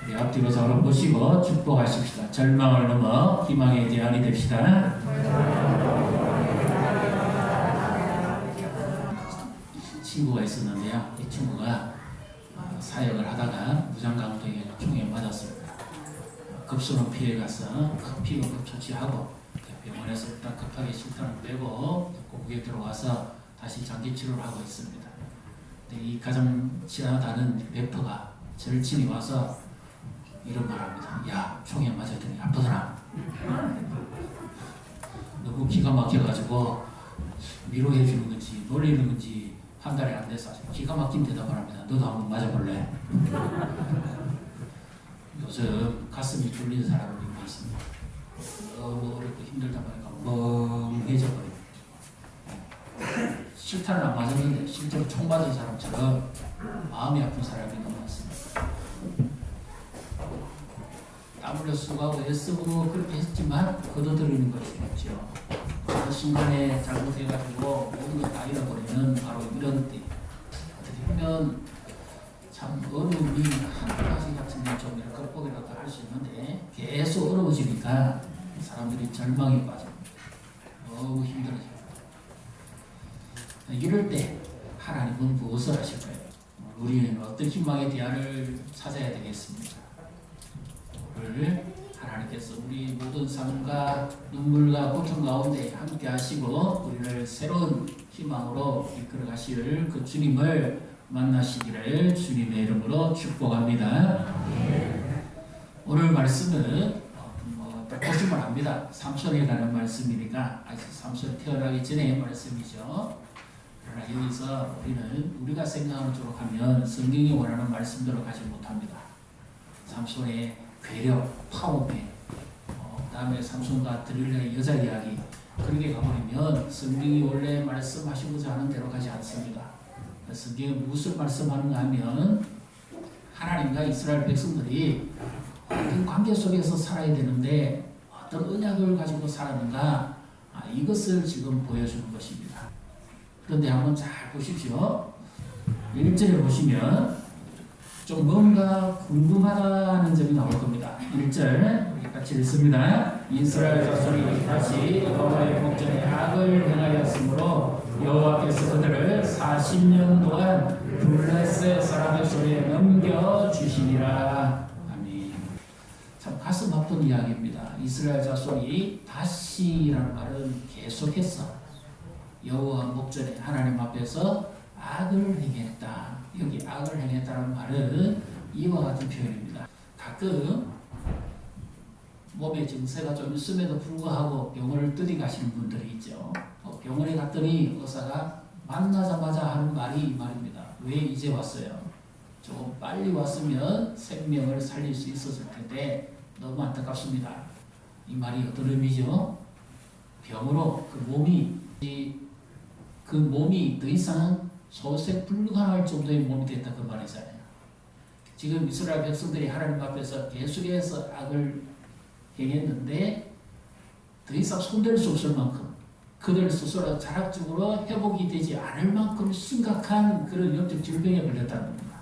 우리 앞뒤로 서로 보시고 축복하십시다. 절망을 넘어 희망의 대안이 됩시다. 친구가 있었는데요. 이 친구가 사역을 하다가 무장강도에 총에 맞았습니다. 급수로 피해가서 피가 급처치하고 병원에서 일단 급하게 실탄을 빼고 고국에 들어와서 다시 장기 치료를 하고 있습니다. 근데 이 가장 친하다는 래퍼가 절친이 와서 이런 말합니다. 야, 총에 맞았더니 아프더라. 너무 기가 막혀가지고 위로해 주는 건지 놀리는 건지 판단이 안 돼서 기가 막힌 대답을 합니다. 너도 한번 맞아볼래? 요즘 가슴이 뚫린 사람을 믿고 있습니다. 너무 어렵고 힘들다 보니까 멍해져 버립니다. 실탄을 안 맞았는데 실제로 총 맞은 사람처럼 마음이 아픈 사람이 너무 많습니다. 땀 흘려 수고하고 애쓰고 그렇게 했지만 거둬들이는 것이 없죠. 그 순간에 잘못해가지고 모든 걸 다 잃어버리는 바로 이런 때 어떻게 보면 참 어려움이 한두 가지 같으면 좀 이렇게 극복이라도 할 수 있는데 계속 어려워지니까 사람들이 절망에 빠집니다. 너무 힘들어져요. 이럴 때 하나님은 무엇을 하실까요? 우리는 어떤 희망의 대안을 찾아야 되겠습니까? 오늘 하나님께서 우리 모든 삶과 눈물과 고통 가운데 함께 하시고 우리를 새로운 희망으로 이끌어 가실 그 주님을 만나시기를 주님의 이름으로 축복합니다. 오늘 말씀은 딱 보시면 압니다. 삼손에 관한 말씀이니까 아직 삼손 태어나기 전의 말씀이죠. 그러나 여기서 우리는 우리가 생각하는 쪽으로 가면 성경이 원하는 말씀대로 가지 못합니다. 삼손의 괴력, 파워맨, 그 다음에 삼손과 들릴라의 여자 이야기 그렇게 가버리면 성경이 원래 말씀하시고자 하는 대로 가지 않습니다. 성경이 무엇을 말씀하는가 하면 하나님과 이스라엘 백성들이 어떤 관계 속에서 살아야 되는데 어떤 언약을 가지고 살았는가 이것을 지금 보여주는 것입니다. 그런데 한번 잘 보십시오. 1절에 보시면 좀 뭔가 궁금하다는 점이 나올 겁니다. 1절 우리 같이 읽습니다. 이스라엘 자손이 다시 여호와의 목전에 악을 행하였으므로 여호와께서 그들을 40년 동안 블레셋 사람의 손에 넘겨주시니라. 아멘. 참 가슴 아픈 이야기입니다. 이스라엘 자손이 다시라는 말은 계속해서 여호와 목전에 하나님 앞에서 악을 행했다. 여기 악을 행했다는 말은 이와 같은 표현입니다. 가끔 몸에 증세가 좀 있음에도 불구하고 병원을 뜨디 가시는 분들이 있죠. 병원에 갔더니 의사가 만나자마자 하는 말이 이 말입니다. 왜 이제 왔어요? 조금 빨리 왔으면 생명을 살릴 수 있었을 텐데 너무 안타깝습니다. 이 말이 어떤 의미죠? 병으로 그 몸이 더 이상 소생 불가능할 정도의 몸이 됐다 그 말이잖아요. 지금 이스라엘 백성들이 하나님 앞에서 계속해서 악을 행했는데 더 이상 손댈 수 없을 만큼 그들 스스로 자력적으로 회복이 되지 않을 만큼 심각한 그런 영적 질병에 걸렸다는 겁니다.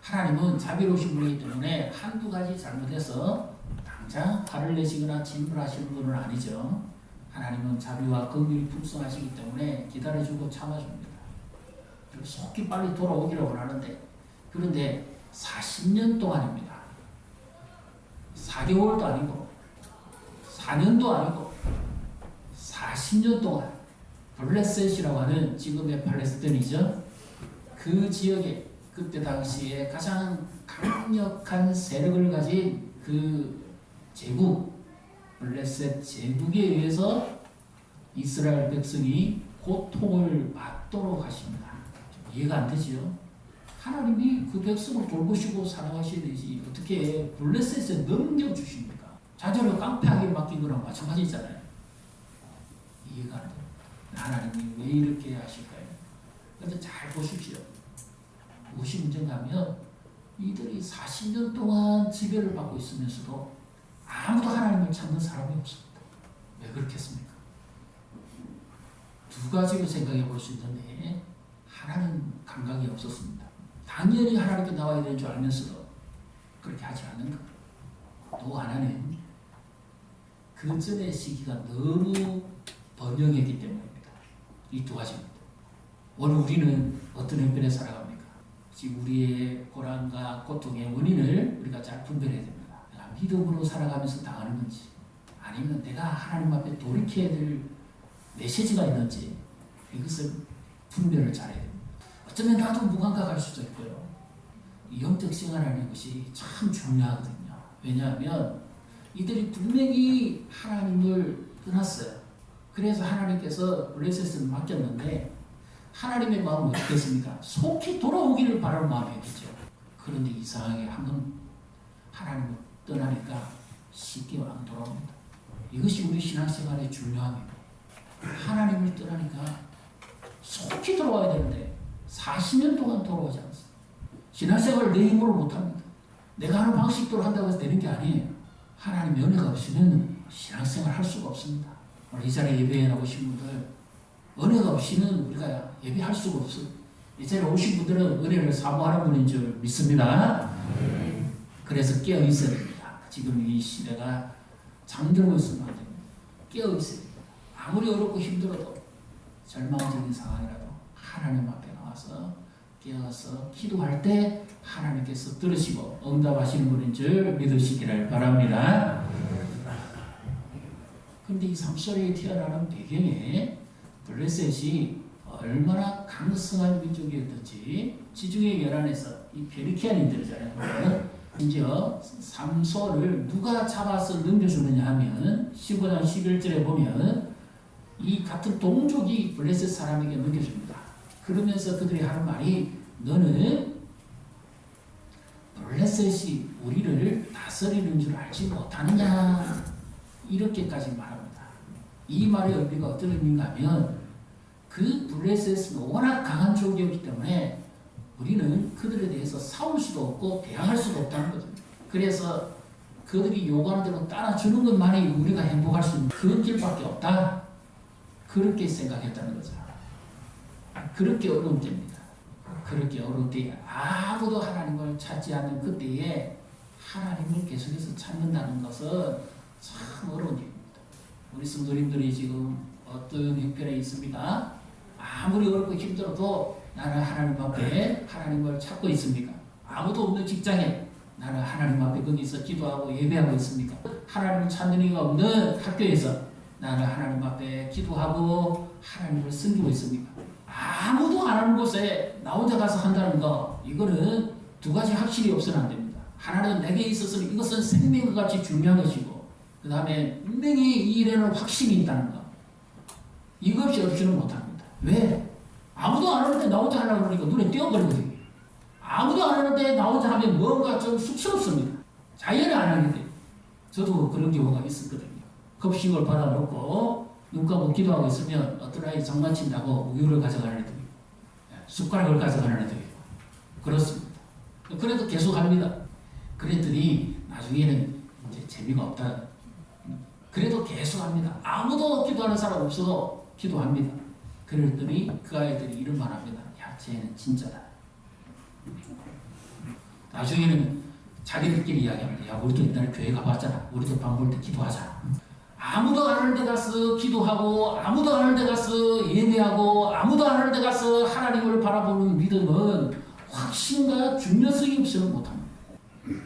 하나님은 자비로우신 분이기 때문에 한두 가지 잘못해서 당장 화를 내시거나 진불하시는 분은 아니죠. 하나님은 자비와 긍휼이 풍성하시기 때문에 기다려주고 참아줍니다. 속히 빨리 돌아오기를 원하는데 그런데 40년 동안입니다. 4개월도 아니고 4년도 아니고 40년 동안 블레셋이라고 하는 지금의 팔레스타인이죠. 그 지역에 그때 당시에 가장 강력한 세력을 가진 그 제국 블레셋 제국에 의해서 이스라엘 백성이 고통을 받도록 하십니다. 이해가 안 되지요? 하나님이 그 백성을 돌보시고 사랑하셔야 되지 어떻게 블레셋에 넘겨주십니까? 자녀를 깡패하게 맡긴 거랑 마찬가지잖아요. 이해가 안 돼요. 하나님이 왜 이렇게 하실까요? 그런데 잘 보십시오. 무엇이 문제인가 하면 이들이 40년 동안 지배를 받고 있으면서도 아무도 하나님을 찾는 사람이 없습니다. 왜 그렇겠습니까? 두 가지로 생각해 볼 수 있는데 하나는 감각이 없었습니다. 당연히 하나님께 나와야 되는 줄 알면서도 그렇게 하지 않는 것. 또 하나는 그 전의 시기가 너무 번영했기 때문입니다. 이 두 가지입니다. 오늘 우리는 어떤 형편에 살아갑니까? 지금 우리의 고난과 고통의 원인을 우리가 잘 분별해야 됩니다. 내가 믿음으로 살아가면서 당하는 건지, 아니면 내가 하나님 앞에 돌이켜야 될 메시지가 있는지, 이것을 분별을 잘해야 됩니다. 어쩌면 나도 무감각할 수도 있고요. 이 영적 생활하는 것이 참 중요하거든요. 왜냐하면 이들이 분명히 하나님을 떠났어요. 그래서 하나님께서 블레셋을 맡겼는데 하나님의 마음은 어떻겠습니까? 속히 돌아오기를 바라는 마음이었죠. 그런데 이상하게 한번 하나님을 떠나니까 쉽게 안 돌아옵니다. 이것이 우리 신앙생활의 중요함입니다. 하나님을 떠나니까 속히 돌아와야 되는데 40년 동안 돌아오지 않습니다. 신앙생활을 내 힘으로 못합니다. 내가 하는 방식대로 한다고 해서 되는 게 아니에요. 하나님의 은혜가 없이는 신앙생활 할 수가 없습니다. 오늘 이 자리에 예배에 나오신 분들, 은혜가 없이는 우리가 예배할 수가 없어요. 이 자리에 오신 분들은 은혜를 사모하는 분인 줄 믿습니다. 그래서 깨어 있어야 됩니다. 지금 이 시대가 잠들고 있으면 안 됩니다. 깨어 있어야 됩니다. 아무리 어렵고 힘들어도 절망적인 상황이라도 하나님 앞에 나와서 깨어서 기도할 때 하나님께서 들으시고 응답하시는 분인 줄 믿으시기를 바랍니다. 그런데 이 삼손이 태어나는 배경에 블레셋이 얼마나 강성한 민족이었던지 지중해 연안에서 이 베르키아인들이잖아요. 심지어 삼손을 누가 잡아서 넘겨주느냐 하면 15장 11절에 보면 이 같은 동족이 블레셋 사람에게 넘겨줍니다. 그러면서 그들이 하는 말이 너는 블레셋이 우리를 다스리는 줄 알지 못하느냐 이렇게까지 말합니다. 이 말의 의미가 어떤 의미인가 하면 그 블레셋은 워낙 강한 족이었기 때문에 우리는 그들에 대해서 싸울 수도 없고 대항할 수도 없다는 거죠. 그래서 그들이 요구하는 대로 따라주는 것만이 우리가 행복할 수 있는 그 길밖에 없다. 그렇게 생각했다는 거죠. 그렇게 어려운 때입니다. 그렇게 어려운 때에 아무도 하나님을 찾지 않는 그때에 하나님을 계속해서 찾는다는 것은 참 어려운 일입니다. 우리 성도님들이 지금 어떤 형편에 있습니까? 아무리 어렵고 힘들어도 나는 하나님 앞에 하나님을 찾고 있습니까? 아무도 없는 직장에 나는 하나님 앞에 거기서 기도하고 예배하고 있습니까? 하나님을 찾는 이가 없는 학교에서 나는 하나님 앞에 기도하고 하나님을 섬기고 있습니까? 아무도 안 하는 곳에 나 혼자 가서 한다는 거, 이거는 두 가지 확실히 없어는 안 됩니다. 하나는 내게 있어서는 이것은 생명과 같이 중요한 것이고, 그 다음에 분명히 이 일에는 확신이 있다는 거, 이것이 없이는 못합니다. 왜? 아무도 안 하는데 나 혼자 하려고 그러니까 눈에 띄어버리거든요. 아무도 안 하는데 나 혼자 하면 뭔가 좀 쑥스럽습니다. 자연히 안 하게 돼요. 저도 그런 경우가 있었거든요. 급식을 받아놓고 눈 감고 기도하고 있으면 어떤 아이 장난친다고 우유를 가져가는 애들이, 숟가락을 가져가는 애들이 그렇습니다. 그래도 계속 합니다. 그랬더니 나중에는 이제 재미가 없다. 그래도 계속 합니다. 아무도 기도하는 사람 없어도 기도합니다. 그랬더니 그 아이들이 이런 말 합니다. 야, 쟤는 진짜다. 나중에는 자기들끼리 이야기합니다. 야, 우리도 옛날에 교회 가봤잖아. 우리도 밥 먹을 때 기도하자. 아무도 안 하는 데 가서 기도하고, 아무도 안 하는 데 가서 예배하고, 아무도 안 하는 데 가서 하나님을 바라보는 믿음은 확신과 중요성이 없으면 못합니다.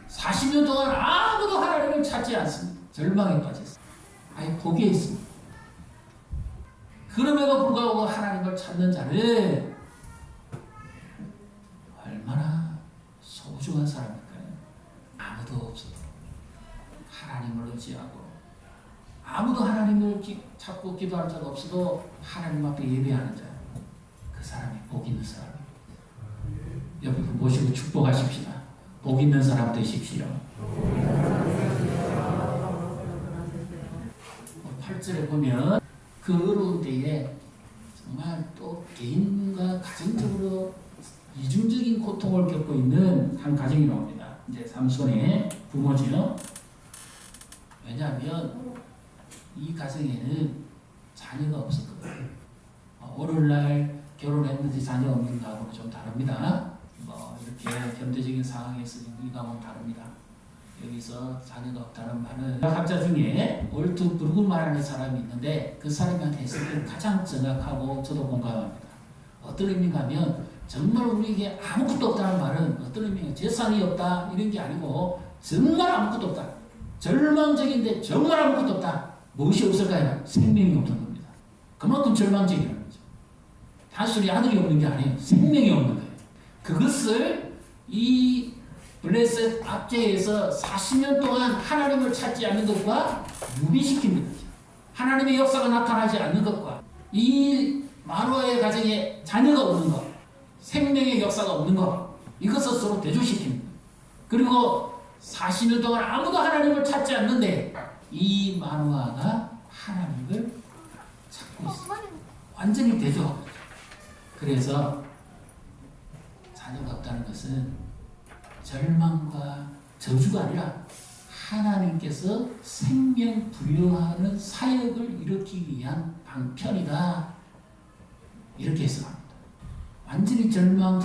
40년 동안 아무도 하나님을 찾지 않습니다. 절망에 빠졌습니다. 아예 포기했습니다. 그럼에도 불구하고 하나님을 찾는 자는 얼마나 소중한 사람일까요? 아무도 없어도 하나님을 의지하고, 아무도 하나님을 찾고 기도할 자가 없어도 하나님 앞에 예배하는 자, 그 사람이 복 있는 사람입니다. 옆에 모시고 축복하십시다. 복 있는 사람 되십시오. 8절에 보면 그 어려운 때에 정말 또 개인과 가정적으로 이중적인 고통을 겪고 있는 한 가정이 나옵니다. 이제 삼손의 부모죠. 왜냐하면 이 가정에는 자녀가 없었거든요. 오늘날 결혼했는지 자녀 없는 가하고는 좀 다릅니다. 이렇게 현대적인 상황에서 이 가정은 다릅니다. 여기서 자녀가 없다는 말은 학자 중에 올트 브루그만이라는 사람이 있는데 그 사람한테 했을 때 가장 정확하고 저도 공감합니다. 어떤 의미가 하면 정말 우리에게 아무것도 없다는 말은 어떤 의미가 재산이 없다 이런 게 아니고 정말 아무것도 없다. 절망적인데 정말 아무것도 없다. 무엇이 없을까요? 생명이 없는 겁니다. 그만큼 절망적이라는 거죠. 단순히 아들이 없는 게 아니에요. 생명이 없는 거예요. 그것을 이 블레셋 압제에서 40년 동안 하나님을 찾지 않는 것과 유비시킵니다. 하나님의 역사가 나타나지 않는 것과 이 마노아의 가정에 자녀가 없는 것, 생명의 역사가 없는 것, 이것을 서로 대조시킵니다. 그리고 40년 동안 아무도 하나님을 찾지 않는데 이 마노아가 하나님을 찾고 있습니다. 완전히 대조하고 있죠. 그래서 자녀가 없다는 것은 절망과 저주가 아니라 하나님께서 생명 부여하는 사역을 일으키기 위한 방편이다. 이렇게 해석합니다. 완전히 절망,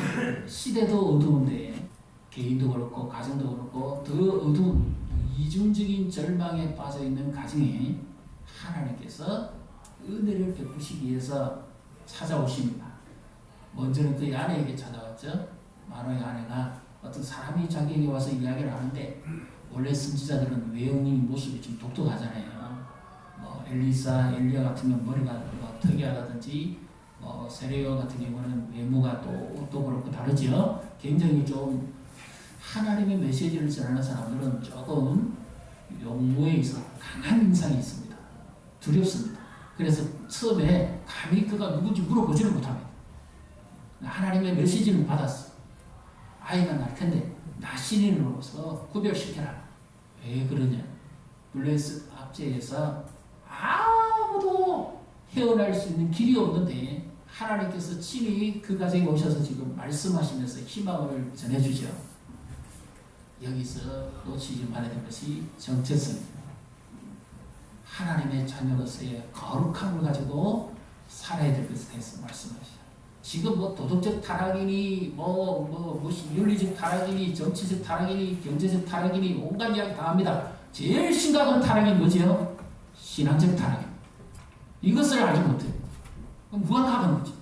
시대도 어두운데 개인도 그렇고 가정도 그렇고 더 어두운 이중적인 절망에 빠져있는 가정에 하나님께서 은혜를 베푸시기 위해서 찾아오십니다. 먼저는 그의 아내에게 찾아왔죠. 마노아의 아내가 어떤 사람이 자기에게 와서 이야기를 하는데 원래 선지자들은 외형인 모습이 좀 독특하잖아요. 뭐 엘리야 같은 경우 머리가 뭐 특이하다든지 뭐 세례요 같은 경우는 외모가 또 그렇고 다르죠. 굉장히 좀 하나님의 메시지를 전하는 사람들은 조금 용모에 있어 강한 인상이 있습니다. 두렵습니다. 그래서 처음에 감히 그가 누군지 물어보지를 못합니다. 하나님의 메시지를 받았어. 아이가 날 텐데 나 신인으로서 구별시켜라. 왜 그러냐? 블레셋 압제에서 아무도 헤어날 수 있는 길이 없는데 하나님께서 친히 그 가정에 오셔서 지금 말씀하시면서 희망을 전해주죠. 여기서 놓치지 말아야 될 것이 정체성입니다. 하나님의 자녀로서의 거룩함을 가지고 살아야 될 것에 대해서 말씀하시죠. 지금 뭐 도덕적 타락이니 무슨 윤리적 타락이니 정치적 타락이니 경제적 타락이니 온갖 이야기 다 합니다. 제일 심각한 타락이 뭐지요? 신앙적 타락입니다. 이것을 알지 못해요. 무한하는 거죠.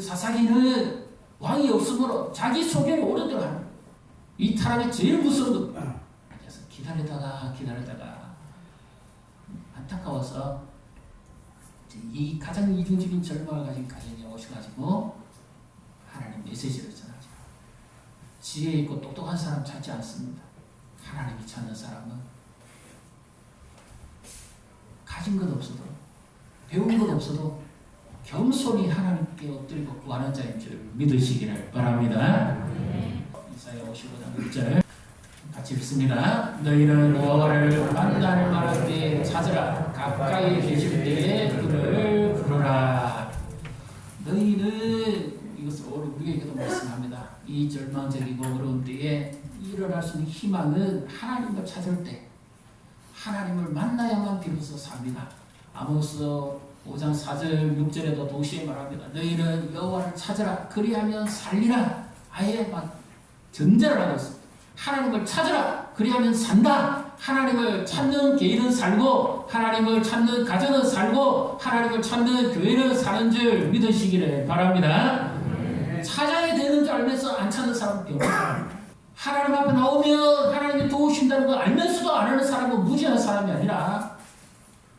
사사기는 왕이 없으므로 자기 소견이 오는 대로 하는 거예요. 이 타락이 제일 무서운 것. 그래서 기다리다가 안타까워서 이 가장 이중적인 절망을 가진 가정에 오셔가지고 하나님 메시지를 전하죠. 지혜 있고 똑똑한 사람 찾지 않습니다. 하나님이 찾는 사람은 가진 것 없어도 배운 것 없어도 겸손히 하나님께 엎드리고 구하는 자인 줄 믿으시기를 바랍니다. 이사야 55장 6절 같이 읽습니다. 너희는 여호와를 만날 만할 때에 찾으라. 가까이 계실 때에 그를 부르라. 너희는 이것을 우리에게도 말씀합니다. 이 절망적이고 어려운 때에 일어날 수 있는 희망은 하나님을 찾을 때 하나님을 만나야만 비로소 삽니다. 아모스 5장 4절 6절에도 동시에 말합니다. 너희는 여호와를 찾으라. 그리하면 살리라. 아예 막 전제를 하고 있습니다. 하나님을 찾으라. 그리하면 산다. 하나님을 찾는 개인은 살고 하나님을 찾는 가정은 살고 하나님을 찾는 교회는 사는 줄 믿으시기를 바랍니다. 찾아야 되는 줄 알면서 안 찾는 사람은 병이다. 하나님 앞에 나오면 하나님이 도우신다는 걸 알면서도 안 하는 사람은 무지한 사람이 아니라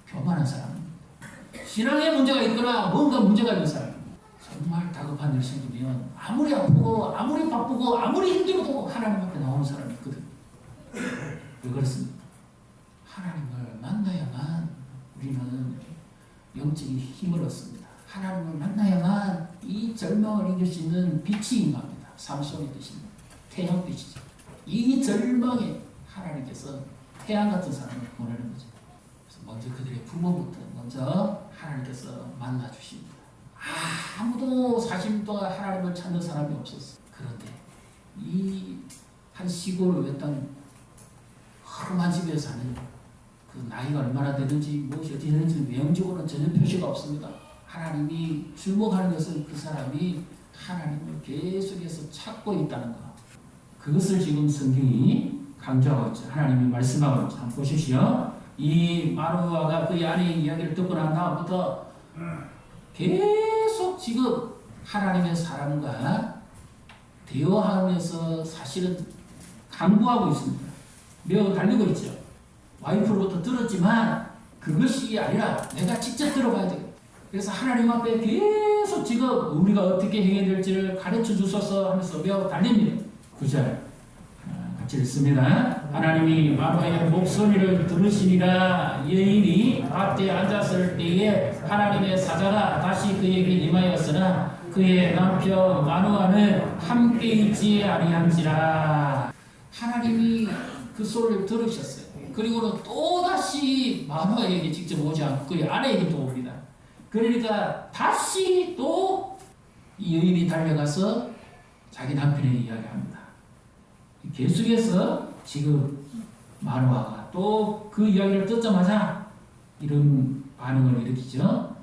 교만한 사람입니다. 신앙에 문제가 있거나 뭔가 문제가 있는 사람입니다. 정말 다급한 일 생기면 아무리 아프고 아무리 바쁘고 아무리 힘들어도 하나님 앞에 나오는 사람이 있거든요. 왜 그렇습니까? 하나님을 만나야만 우리는 영적인 힘을 얻습니다. 하나님을 만나야만 이 절망을 이길 수 있는 빛이 임합니다. 삼손의 뜻이 태양빛이죠. 이 절망에 하나님께서 태양 같은 사람을 보내는 거죠. 그래서 먼저 그들의 부모부터 먼저 하나님께서 만나주십니다. 아무도 40년 동안 하나님을 찾는 사람이 없었어요. 그런데 이 한 시골 외딴 허름한 집에 사는 그 나이가 얼마나 되는지 무엇이 어떻게 되는지 외형적으로는 전혀 표시가 없습니다. 하나님이 주목하는 것은 그 사람이 하나님을 계속해서 찾고 있다는 것. 그것을 지금 성경이 강조하고 있죠. 하나님이 말씀하고 있죠. 한번 보십시오. 이 마누아가 그 아내의 이야기를 듣고 난 다음부터 계속 지금 하나님의 사람과 대화하면서 사실은 강구하고 있습니다. 매우 달리고 있죠. 와이프로부터 들었지만 그것이 아니라 내가 직접 들어봐야 되겠다. 그래서 하나님 앞에 계속 지금 우리가 어떻게 행해야 될지를 가르쳐 주셔서 하면서 매우 달립니다. 9절 같이 읽습니다. 하나님이 마누아의 목소리를 들으시니라. 여인이 밭에 앉았을 때에 하나님의 사자가 다시 그에게 임하였으나 그의 남편 마누아는 함께 있지 아니한지라. 하나님이 그 소리를 들으셨어요. 그리고는 또다시 마누아에게 직접 오지 않고 그의 아내에게 또 옵니다. 그러니까 다시 또 이 여인이 달려가서 자기 남편에게 이야기합니다. 계속해서 지금 마누아가 또 그 이야기를 듣자마자 이런 반응을 일으키죠.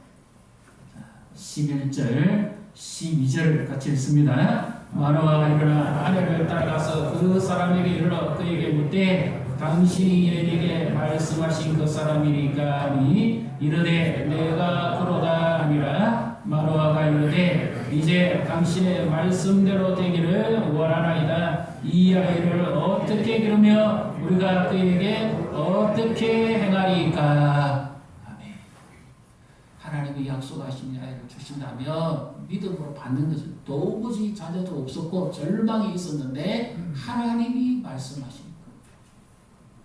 11절, 12절 같이 읽습니다. 마누아가 일어나 아내를 따라가서 그 사람에게 이르러 그에게 묻되 당신이 여인에게 말씀하신 그 사람이니까 하니 이르되 내가 그러다 하니라. 마누아가 이르되 이제 당신의 말씀대로 되기를 원하나이다. 이 아이를 어떻게 기르며 우리가 그에게 어떻게 행하리까. 아멘. 하나님이 약속하신 아이를 주신다면 믿음으로 받는 것은 도무지 자녀도 없었고 절망이 있었는데 하나님이 말씀하신 것,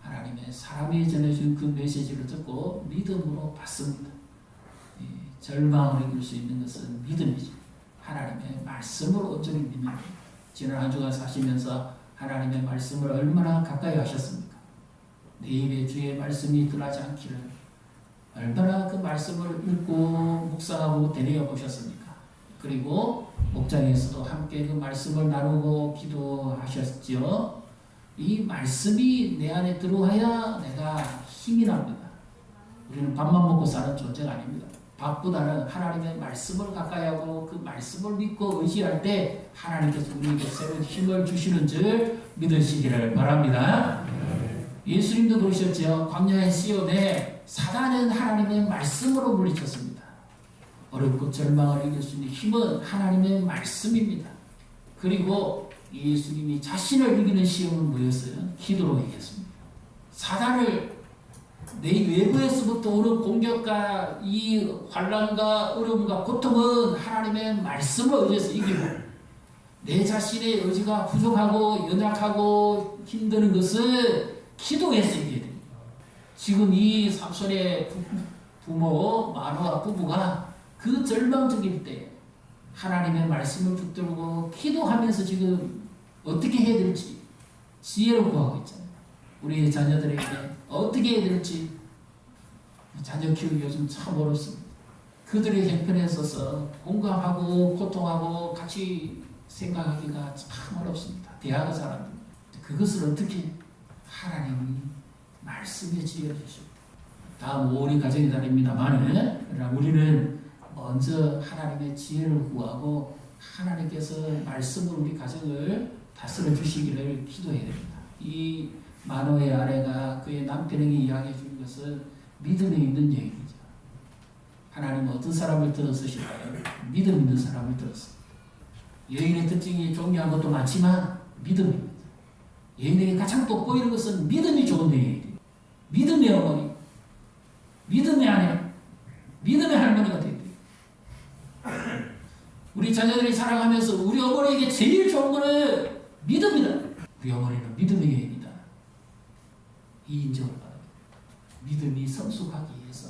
하나님의 사람이 전해준 그 메시지를 듣고 믿음으로 받습니다. 절망을 이길 수 있는 것은 믿음이죠. 하나님의 말씀을 온전히 믿는 것. 지난 한 주간 사시면서 하나님의 말씀을 얼마나 가까이 하셨습니까? 내 입에 주의 말씀이 드러나지 않기를 얼마나 그 말씀을 읽고 묵상하고 되뇌어 보셨습니까? 그리고 목장에서도 함께 그 말씀을 나누고 기도하셨죠. 이 말씀이 내 안에 들어와야 내가 힘이 납니다. 우리는 밥만 먹고 사는 존재가 아닙니다. 밥보다는 하나님의 말씀을 가까이 하고 그 말씀을 믿고 의지할 때 하나님께서 우리에게 새로운 힘을 주시는 줄 믿으시기를 바랍니다. 예수님도 그러셨죠. 광야의 시험에 사단은 하나님의 말씀으로 물리쳤습니다. 어렵고 절망을 이길 수 있는 힘은 하나님의 말씀입니다. 그리고 예수님이 자신을 이기는 시험은 뭐였어요? 기도로 이겼습니다. 사단을 내 외부에서부터 오는 공격과 이 환난과 어려움과 고통은 하나님의 말씀을 의지해서 이기고 내 자신의 의지가 부족하고 연약하고 힘드는 것을 기도해서 이겨야 됩니다. 지금 이 삼손의 부모 마누아 부부가 그 절망적일 때 하나님의 말씀을 붙들고 기도하면서 지금 어떻게 해야 될지 지혜를 구하고 있잖아요. 우리 자녀들에게 어떻게 해야 될지. 자녀 키우기 요즘 참 어렵습니다. 그들의 형편에 있어서 공감하고 고통하고 같이 생각하기가 참 어렵습니다. 대화가 잘 안 됩니다. 그것을 어떻게 하나님이 말씀에 지혜를 주십니다. 다음 5월이 가정의 달입니다만 그러나 우리는 먼저 하나님의 지혜를 구하고 하나님께서 말씀으로 우리 가정을 다스려 주시기를 기도해야 됩니다. 이 마누아의 아내가 그의 남편에게 이야기해 준 것은 믿음에 있는 얘기죠. 하나님은 어떤 사람을 들었으실까요? 믿음 있는 사람을 들었습니다. 여인의 특징이 존귀한 것도 많지만 믿음입니다. 여인에게 가장 돋보이는 것은 믿음이 좋은 여인이에요. 믿음의 어머니, 믿음의 아내, 믿음의 할머니가 되어야 돼요. 우리 자녀들이 살아가면서 우리 어머니에게 제일 좋은 것은 믿음이다. 우리 어머니는 믿음의 여인이다. 이 인정을 받아야 돼요. 믿음이 성숙하기 위해서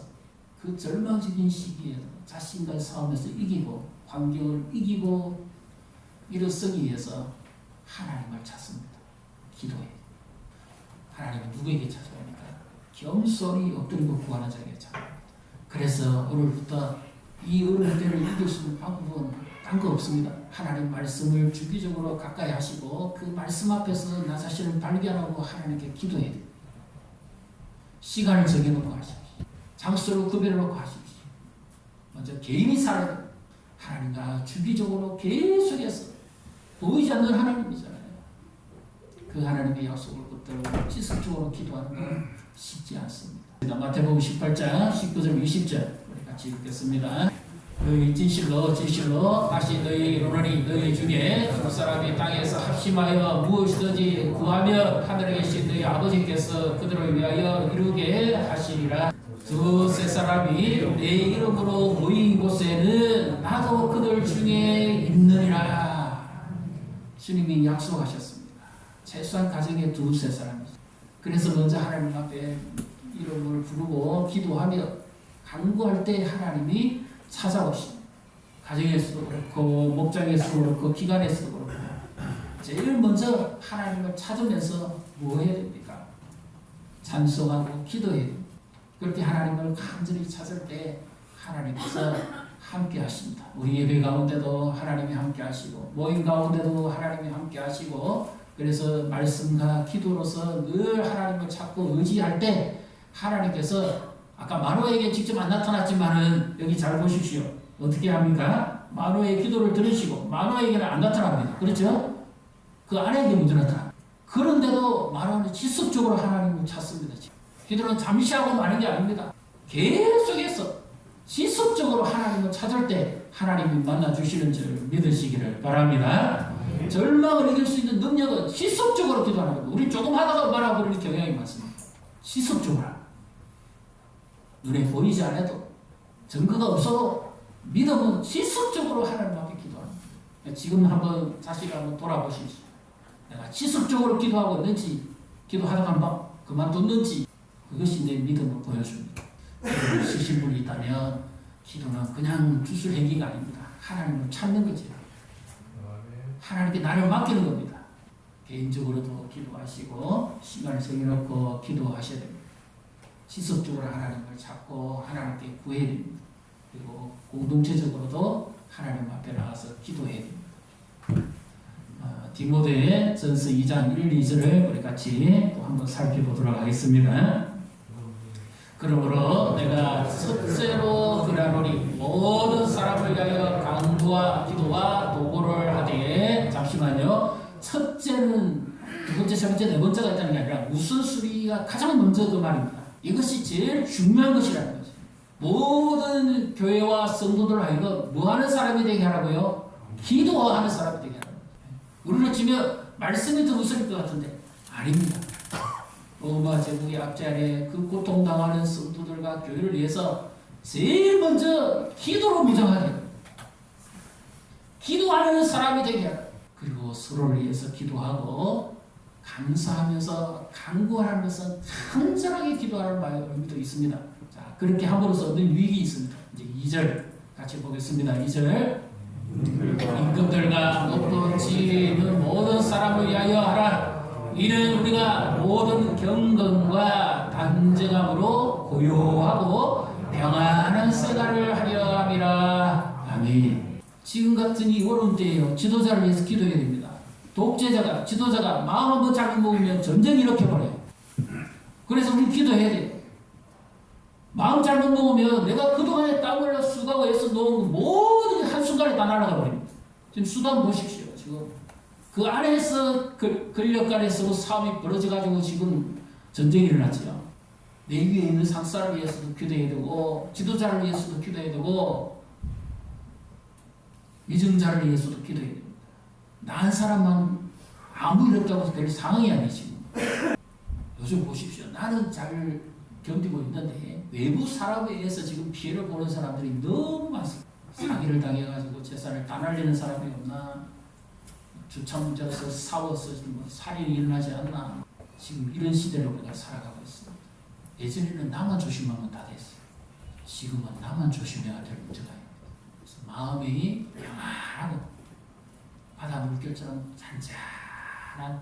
그 절망적인 시기에도 자신과의 싸움에서 이기고 환경을 이기고 일어서기 위해서 하나님을 찾습니다. 기도해. 하나님은 누구에게 찾아옵니까? 겸손히 엎드리고 구하는 자에게 찾아옵니다. 그래서 오늘부터 이 어려움들을 이길 수 있는 방법은 딴 거 없습니다. 하나님 말씀을 주기적으로 가까이 하시고 그 말씀 앞에서 나 자신을 발견하고 하나님께 기도해야 됩니다. 시간을 정해놓고 하십시오. 장소를 구별해놓고 하십시오. 먼저 개인이 살아야 하나님과 주기적으로 계속해서 보이지 않는 하나님이잖아요. 그 하나님의 약속을 붙들고 지속적으로 기도하는 건 쉽지 않습니다. 마태복음 18장 19절 20절 우리 같이 읽겠습니다. 너희 진실로 다시 너희 이르노니 너희 중에 두 사람이 땅에서 합심하여 무엇이든지 구하며 하늘에 계신 너희 아버지께서 그들을 위하여 이루게 하시리라. 두세 사람이 내 이름으로 모인 곳에는 나도 그들 중에 있느니라. 주님이 약속하셨습니다. 최소한 가정에 두세 사람이죠. 그래서 먼저 하나님 앞에 이름을 부르고 기도하며 간구할 때 하나님이 찾아오십니다. 가정에서도 그렇고 목장에서도 그렇고 기관에서도 그렇고 제일 먼저 하나님을 찾으면서 뭐 해야 됩니까? 찬송하고 기도해야 됩니다. 그렇게 하나님을 간절히 찾을 때 하나님께서 함께 하십니다. 우리 예배 가운데도 하나님이 함께 하시고 모임 가운데도 하나님이 함께 하시고 그래서 말씀과 기도로서 늘 하나님을 찾고 의지할 때 하나님께서 아까 마노에게 직접 안 나타났지만은 여기 잘 보십시오. 어떻게 합니까? 마노의 기도를 들으시고 마노에게는 안 나타납니다. 그렇죠? 그 아내에게 먼저 나타납니다. 그런데도 마노는 지속적으로 하나님을 찾습니다. 기도는 잠시 하고 마는 게 아닙니다. 계속해서 지속적으로 하나님을 찾을 때 하나님이 만나주시는 줄 믿으시기를 바랍니다. 절망을 이길 수 있는 능력은 지속적으로 기도하는 겁니다. 우리 조금 하다가 말아버리는 경향이 많습니다. 지속적으로 눈에 보이지 않아도 증거가 없어도 믿음은 지속적으로 하나님 앞에 기도합니다. 지금 한번 자신을 한번 돌아보십시오. 내가 지속적으로 기도하고 있는지 기도하다가 막 그만뒀는지 그것이 내 믿음을 보여줍니다. 기도를 쓰신 분이 있다면 기도는 그냥 주술 행위가 아닙니다. 하나님을 찾는 거죠. 하나님께 나를 맡기는 겁니다. 개인적으로도 기도하시고 시간을 정해놓고 기도하셔야 됩니다. 지속적으로 하나님을 찾고 하나님께 구해야 됩니다. 그리고 공동체적으로도 하나님 앞에 나가서 기도해야 됩니다. 디모데 전서 2장 1, 2절을 우리 같이 또 한번 살펴보도록 하겠습니다. 그러므로 내가 첫째로 그러하노니 모든 사람을 위하여 간구와 기도와 도구를 하되 잠시만요. 첫째는 두 번째, 세 번째, 네 번째가 있다는 게 아니라 우선순위가 가장 먼저 그 말입니다. 이것이 제일 중요한 것이라는 거죠. 모든 교회와 성도들 하여금 뭐 하는 사람이 되게 하라고요? 기도하는 사람이 되게 하라고요. 우리는 치면 말씀이 더 우선일 것 같은데 아닙니다. 로마 제국의 압제하에 그 고통당하는 성도들과 교회를 위해서 제일 먼저 기도로 무장하게 기도하는 사람이 되게 하라. 그리고 서로를 위해서 기도하고 감사하면서 간구하는 것은 간절하게 기도하는 의미도 있습니다. 자, 그렇게 함으로써 얻는 유익이 있습니다. 이제 2절 같이 보겠습니다. 2절 임금들과 높은 지위에 있는 모든 사람을 위하여 하라. 이는 우리가 모든 경건과 단정함으로 고요하고 평안한 생활을 하려 함이라. 아멘. 지금 같은 이 어려운 때에요. 지도자를 위해서 기도해야 됩니다. 독재자가, 지도자가 마음 한번 잘못 먹으면 전쟁이 일으켜버려요. 그래서 우리 기도해야 돼요. 마음 잘못 먹으면 내가 그동안에 땀 흘려 수고하고 애써 놓은 모든 게 한순간에 다 날아가 버립니다. 지금 수단 보십시오. 지금 그 안에서 권력 간에서 싸움이 벌어져가지고 지금 전쟁이 일어났죠. 내 위에 있는 상사를 위해서도 기도해야 되고 지도자를 위해서도 기도해야 되고 위정자를 위해서도 기도해야 됩니다. 나 한 사람만 아무 일 없다고 해서 될 상황이 아니에요. 지금. 요즘 보십시오. 나는 잘 견디고 있는데 외부 사람에 의해서 지금 피해를 보는 사람들이 너무 많습니다. 사기를 당해가지고 재산을 다 날리는 사람이 없나, 주차 문제로서 싸워서 뭐 살인이 일어나지 않나. 지금 이런 시대로 우리가 살아가고 있습니다. 예전에는 나만 조심하면 다 됐어요. 지금은 나만 조심해야 될 문제가 있습니다. 그래서 마음이 평안하고 바다 물결처럼 잔잔한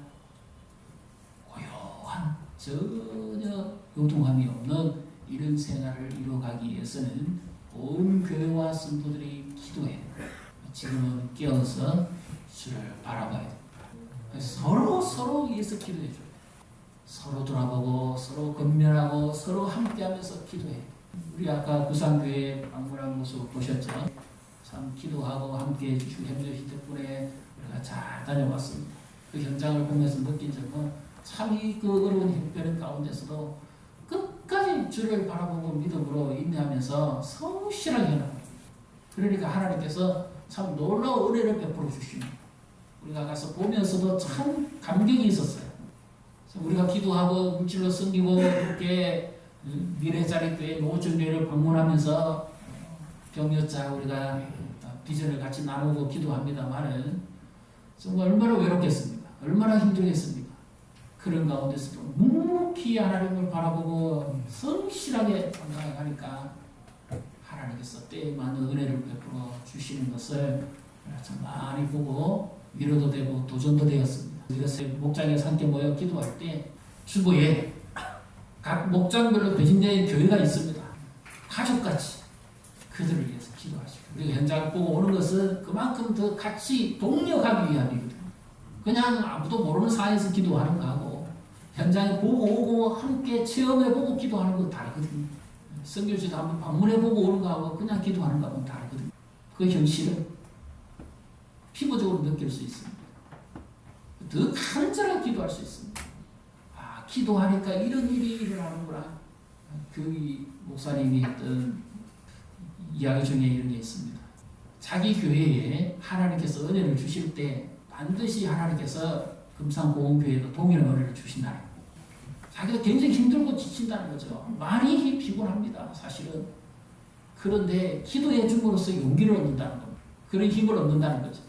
고요한 전혀 요동함이 없는 이런 생활을 이루어가기 위해서는 온 교회와 성도들이 기도해야 됩니다. 지금은 깨어서 주를 바라봐야 됩니다. 서로 위해서 기도해 줘요. 서로 돌아보고 서로 건면하고 서로 함께하면서 기도해. 우리 아까 구상교회 방문한 모습 보셨죠? 참 기도하고 함께 해주신 덕분에 우리가 잘 다녀왔습니다. 그 현장을 보면서 느낀 점은 참 이 그 어려운 형편 가운데서도 끝까지 주를 바라보고 믿음으로 인내하면서 성실하게 해나가요. 그러니까 하나님께서 참 놀라운 은혜를 베풀어 주십니다. 우리가 가서 보면서도 참 감격이 있었어요. 우리가 기도하고 물질로 섬기고 그렇게 미래자리교회 노정교회를 방문하면서 병여자 우리가 비전을 같이 나누고 기도합니다만은 정말 얼마나 외롭겠습니까? 얼마나 힘들겠습니까? 그런 가운데서도 묵묵히 하나님을 바라보고 성실하게 나아가니까 하나님께서 때에 맞는 은혜를 베풀어 주시는 것을 참 많이 보고 위로도 되고 도전도 되었습니다. 그래서 목장에서 함께 모여 기도할 때 주보에 각 목장별로 배진된 교회가 있습니다. 가족같이 그들을 위해서 기도하시고 그리고 현장을 보고 오는 것은 그만큼 더 같이 동력하기 위함이거든요. 그냥 아무도 모르는 사이에서 기도하는 거하고 현장에 보고 오고 함께 체험해보고 기도하는 거 다르거든요. 선교지도 한번 방문해보고 오는 거하고 그냥 기도하는 거하고는 다르거든요. 그 현실은 피부적으로 느낄 수 있습니다. 더 간절하게 기도할 수 있습니다. 아, 기도하니까 이런 일이 일어나는구나. 그 목사님이 했던 이야기 중에 이런 게 있습니다. 자기 교회에 하나님께서 은혜를 주실 때 반드시 하나님께서 금산보험교회도 동일한 은혜를 주신다는 거예요. 자기가 굉장히 힘들고 지친다는 거죠. 많이 피곤합니다. 사실은. 그런데 기도해 줌으로써 용기를 얻는다는 겁니다. 그런 힘을 얻는다는 거죠.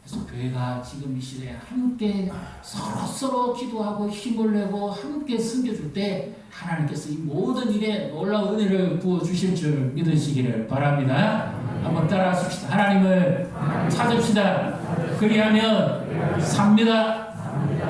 그래서 교회가 지금 이 시대에 함께 서로 기도하고 힘을 내고 함께 섬겨줄 때 하나님께서 이 모든 일에 놀라운 은혜를 부어주실 줄 믿으시기를 바랍니다. 한번 따라하십시다. 하나님을 찾읍시다. 그리하면 삽니다.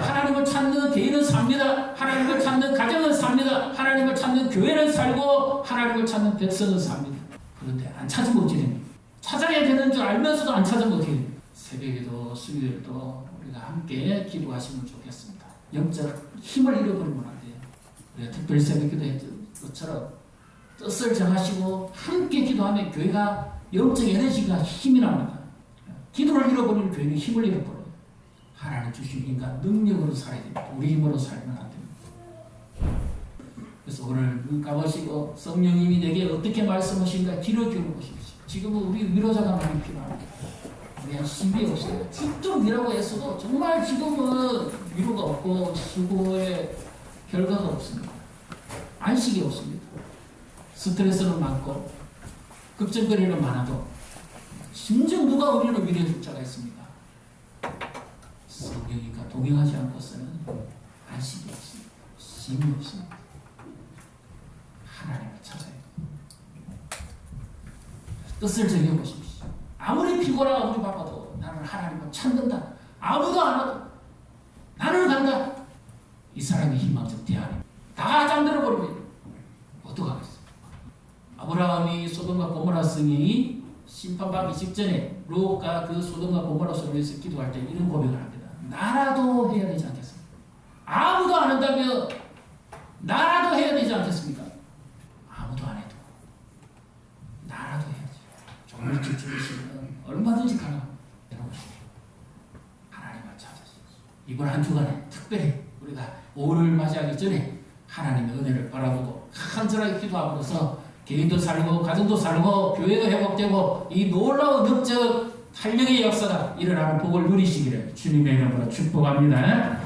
하나님을 찾는 개인은 삽니다. 하나님을 찾는 가정은 삽니다. 하나님을 찾는 교회는 살고 하나님을 찾는 백성은 삽니다. 그런데 안 찾으면 어떻게 됩니까? 찾아야 되는 줄 알면서도 안 찾으면 어떻게 됩니까? 새벽에도 수요일도 우리가 함께 기도하시면 좋겠습니다. 영적 힘을 잃어버리면 안 돼요. 우리가 특별히 새벽기도 했던 것처럼 뜻을 정하시고 함께 기도하면 교회가 영적 에너지가 힘이 납니다. 기도를 잃어버리는 교회는 힘을 잃어버려요. 하나님 주신 인간 능력으로 살아야 됩니다. 우리 힘으로 살면 안 됩니다. 그래서 오늘 눈 감으시고 성령님이 내게 어떻게 말씀하신가 귀를 기울여 보십시오. 지금은 우리 위로자가 많이 필요합니다. 우리 신비 없어요. 죽도록 위라고 했어도 정말 지금은 위로가 없고 수고의 결과가 없습니다. 안식이 없습니다. 스트레스는 많고 걱정거리는 많아도 심지어 누가 우리를 위로해줄 자가 있습니까? 성령이니까 동행하지 않고서는 안식이 없습니다. 힘이 없습니다. 하나님을 찾아야 됩니다. 뜻을 정해보십시오. 아무리 피곤하고 아무리 바빠도 나는 하나님을 찾는다. 아무도 안 와도 나는 간다. 이 사람이 희망적 대안입니다. 다 잠들어버리면 어떡하겠어요? 아브라함이 소돔과 고모라 성이 심판받기 직전에 롯과 그 소돔과 고모라 성을 위해서 기도할 때 이런 고백을 합니다. 나라도 해야 되지 않겠습니까? 아무도 안 한다며 나라도 해야 되지 않겠습니까? 아무도 안 해도 나라도 해야지. 정말 주시면 얼마든지 가능합니다. 여러분, 하나님을 찾으십시오. 이번 한 주간에 특별히 우리가 5월을 맞이하기 전에 하나님의 은혜를 바라보고 간절하게 기도함으로써 개인도 살고 가정도 살고 교회도 회복되고 이 놀라운 영적 탄력의 역사가 일어나는 복을 누리시기를 주님의 이름으로 축복합니다.